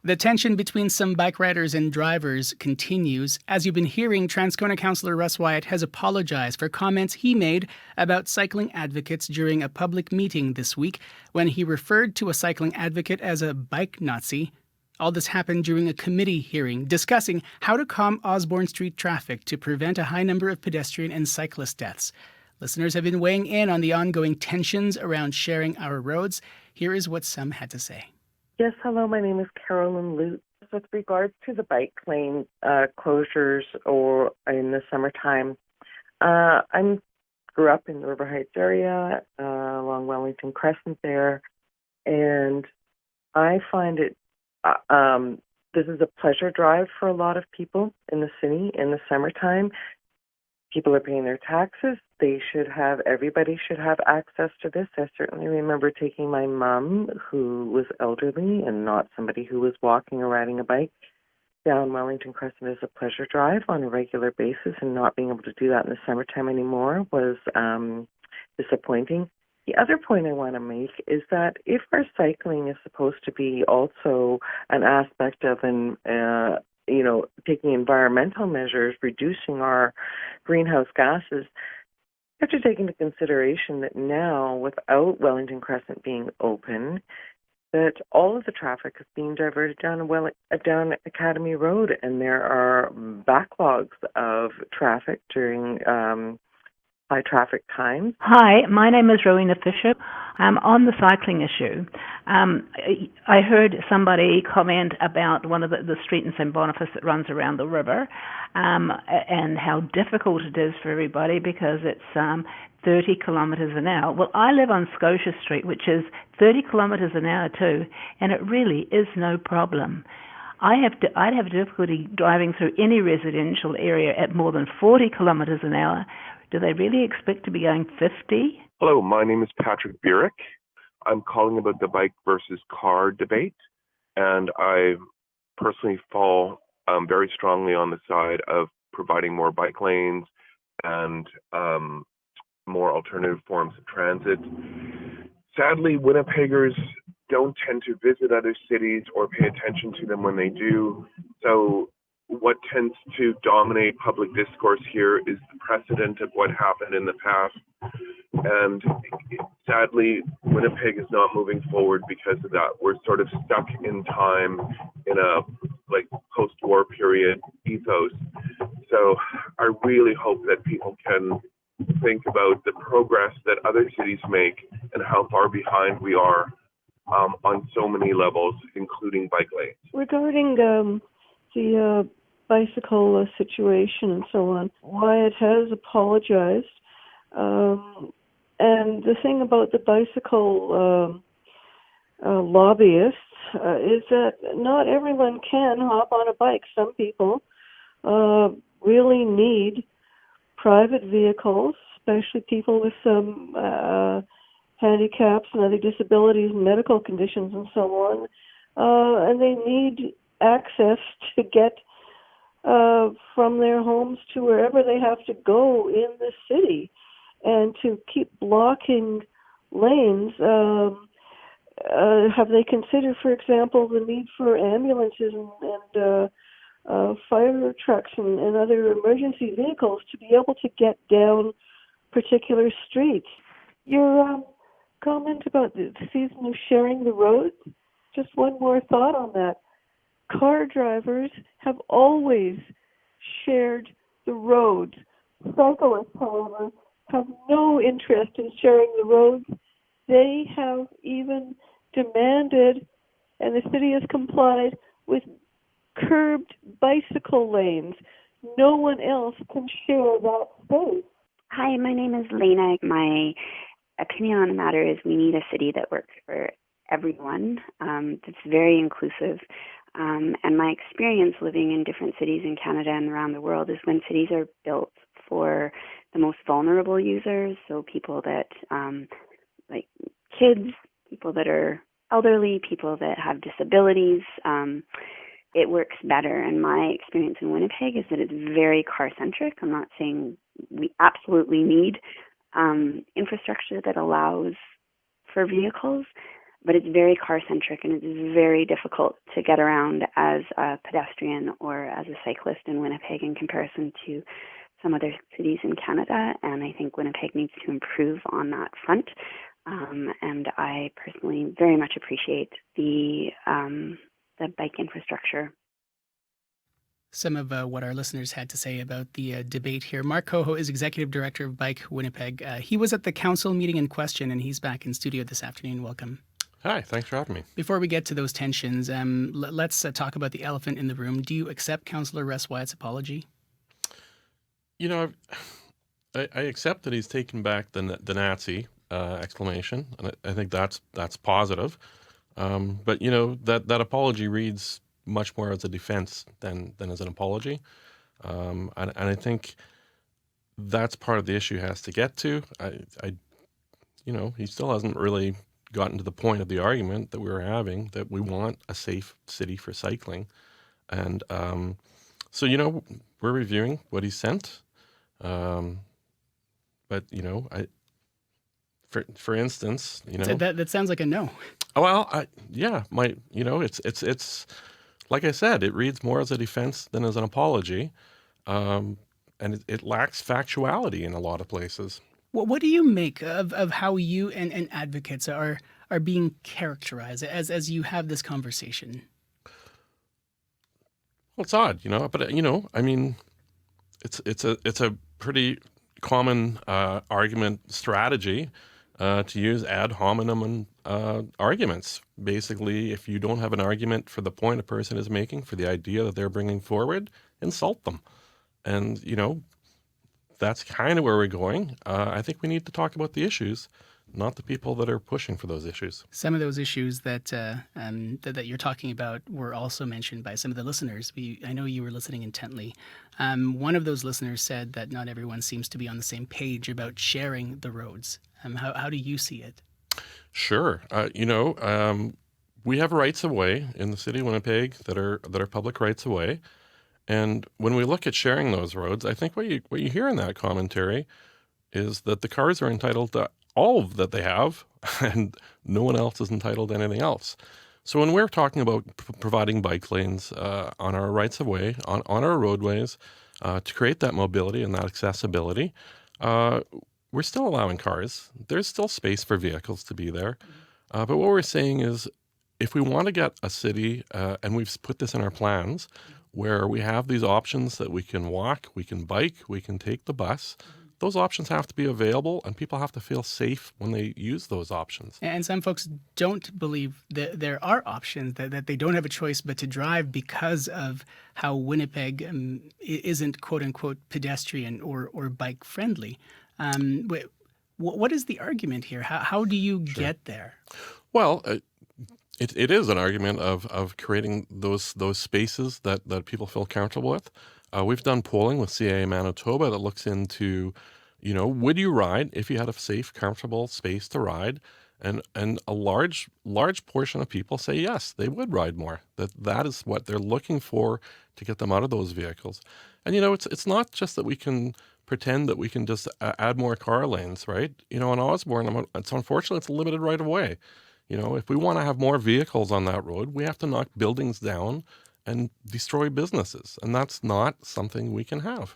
The tension between some bike riders and drivers continues. As you've been hearing, Transcona Councillor Russ Wyatt has apologized for comments he made about cycling advocates during a public meeting this week when he referred to a cycling advocate as a bike Nazi. All this happened during a committee hearing discussing how to calm Osborne Street traffic to prevent a high number of pedestrian and cyclist deaths. Listeners have been weighing in on the ongoing tensions around sharing our roads. Here is what some had to say. Yes, hello, my name is Carolyn Lute. With regards to the bike lane closures or in the summertime, I grew up in the River Heights area along Wellington Crescent there, and I find it, this is a pleasure drive for a lot of people in the city in the summertime. People are paying their taxes. Everybody should have access to this. I certainly remember taking my mom, who was elderly and not somebody who was walking or riding a bike, down Wellington Crescent as a pleasure drive on a regular basis, and not being able to do that in the summertime anymore was disappointing. The other point I want to make is that if our cycling is supposed to be also an aspect of taking environmental measures, reducing our greenhouse gases, you have to take into consideration that now, without Wellington Crescent being open, that all of the traffic is being diverted down Academy Road, and there are backlogs of traffic during high traffic times. Hi, my name is Rowena Fisher. On the cycling issue, I heard somebody comment about one of the street in St. Boniface that runs around the river, and how difficult it is for everybody because it's 30 kilometres an hour. Well, I live on Scotia Street, which is 30 kilometres an hour too, and it really is no problem. I'd have difficulty driving through any residential area at more than 40 kilometres an hour. Do they really expect to be going 50? Hello, my name is Patrick Burek. I'm calling about the bike versus car debate, and I personally fall very strongly on the side of providing more bike lanes and more alternative forms of transit. Sadly, Winnipeggers don't tend to visit other cities or pay attention to them when they do, so what tends to dominate public discourse here is the precedent of what happened in the past. And sadly, Winnipeg is not moving forward because of that. We're sort of stuck in time in a post-war period ethos. So I really hope that people can think about the progress that other cities make and how far behind we are on so many levels, including bike lanes. Regarding the bicycle situation and so on, Wyatt has apologized. And the thing about the bicycle lobbyists is that not everyone can hop on a bike. Some people really need private vehicles, especially people with some handicaps and other disabilities, medical conditions and so on. And they need access to get from their homes to wherever they have to go in the city. And to keep blocking lanes, have they considered, for example, the need for ambulances and fire trucks and other emergency vehicles to be able to get down particular streets? Your comment about the season of sharing the road, just one more thought on that. Car drivers have always shared the roads. Cyclists, however, have no interest in sharing the roads. They have even demanded, and the city has complied, with curbed bicycle lanes. No one else can share that space. Hi, my name is Lena. My opinion on the matter is we need a city that works for everyone, that's very inclusive. And my experience living in different cities in Canada and around the world is when cities are built for the most vulnerable users, so people that, like kids, people that are elderly, people that have disabilities, it works better. And my experience in Winnipeg is that it's very car-centric. I'm not saying we absolutely need infrastructure that allows for vehicles, but it's very car-centric, and it's very difficult to get around as a pedestrian or as a cyclist in Winnipeg in comparison to some other cities in Canada, and I think Winnipeg needs to improve on that front. And I personally very much appreciate the bike infrastructure. Some of what our listeners had to say about the debate here. Mark Coho is Executive Director of Bike Winnipeg. He was at the council meeting in question, and he's back in studio this afternoon. Welcome. Hi, thanks for having me. Before we get to those tensions, let's talk about the elephant in the room. Do you accept Councillor Russ Wyatt's apology? You know, I accept that he's taken back the Nazi exclamation, and I think that's positive. But you know, that apology reads much more as a defense than as an apology, and I think that's part of the issue he has to get to. You know, he still hasn't really gotten to the point of the argument that we were having, that we want a safe city for cycling, and so you know, we're reviewing what he sent, but you know, for instance, you know, that sounds like a no. Well, yeah, you know, it's like I said, it reads more as a defense than as an apology, and it lacks factuality in a lot of places. What do you make of how you and advocates are being characterized as you have this conversation? Well, it's odd, you know, but you know, I mean, it's a pretty common argument strategy to use ad hominem arguments. Basically, if you don't have an argument for the point a person is making, for the idea that they're bringing forward, insult them. And, you know, that's kind of where we're going. I think we need to talk about the issues, not the people that are pushing for those issues. Some of those issues that you're talking about were also mentioned by some of the listeners. I know you were listening intently. One of those listeners said that not everyone seems to be on the same page about sharing the roads. How do you see it? Sure. You know, we have rights of way in the city of Winnipeg that are public rights of way. And when we look at sharing those roads, I think what you hear in that commentary is that the cars are entitled to all that they have, and no one else is entitled to anything else. So when we're talking about providing bike lanes on our rights of way, on our roadways, to create that mobility and that accessibility, we're still allowing cars. There's still space for vehicles to be there. But what we're saying is, if we want to get a city, and we've put this in our plans, where we have these options that we can walk, we can bike, we can take the bus, those options have to be available, and people have to feel safe when they use those options. And some folks don't believe that there are options, that they don't have a choice but to drive because of how Winnipeg isn't quote-unquote pedestrian or bike friendly. What is the argument here? How do you get there? Well, it is an argument of creating those spaces that people feel comfortable with. We've done polling with CA Manitoba that looks into, you know, would you ride if you had a safe, comfortable space to ride? And a large portion of people say yes, they would ride more. That is what they're looking for to get them out of those vehicles. And you know, it's not just that we can pretend that we can just add more car lanes, right? You know, in Osborne, unfortunately it's a limited right of way. You know, if we want to have more vehicles on that road, we have to knock buildings down and destroy businesses, and that's not something we can have.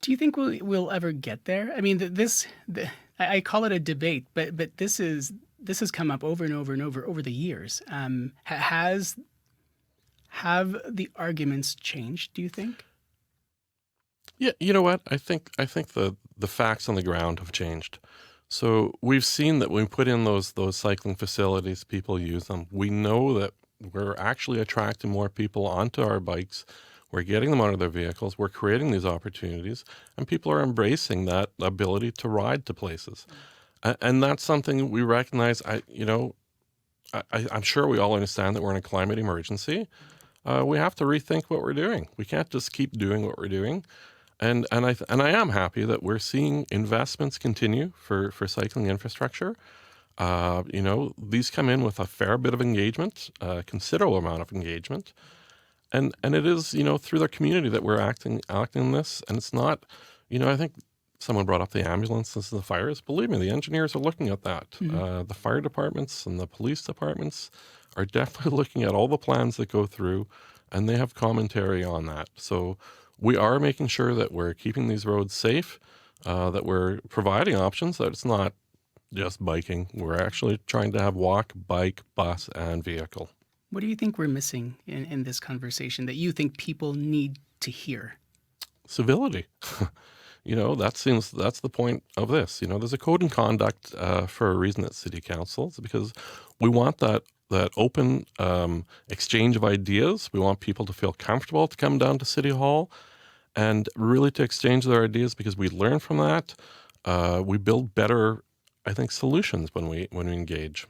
Do you think we'll ever get there? I mean, I call it a debate, but this has come up over and over and over the years. Have the arguments changed, do you think? Yeah, you know what? I think the facts on the ground have changed. So we've seen that when we put in those cycling facilities, people use them. We know that we're actually attracting more people onto our bikes. We're getting them out of their vehicles. We're creating these opportunities, and people are embracing that ability to ride to places. And that's something we recognize. I'm sure we all understand that we're in a climate emergency. We have to rethink what we're doing. We can't just keep doing what we're doing. And I am happy that we're seeing investments continue for cycling infrastructure. You know, these come in with a fair bit of engagement, a considerable amount of engagement. And it is, you know, through the community that we're acting in this. And it's not, you know, I think Someone brought up the ambulances and the fires. Believe me, the engineers are looking at that. The fire departments and the police departments are definitely looking at all the plans that go through, and they have commentary on that. So we are making sure that we're keeping these roads safe, that we're providing options, that it's not just biking. We're actually trying to have walk, bike, bus, and vehicle. What do you think we're missing in this conversation that you think people need to hear? Civility. That's the point of this. There's a code and conduct for a reason at City Council. It's because we want that open exchange of ideas. We want people to feel comfortable to come down to City Hall and really to exchange their ideas, because we learn from that. We build better, I think, solutions when we engage.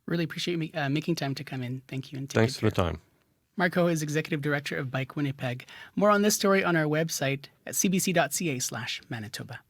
Really appreciate you making time to come in. Thank you. And Thanks for the time. Mark Ho is Executive Director of Bike Winnipeg. More on this story on our website at cbc.ca/Manitoba.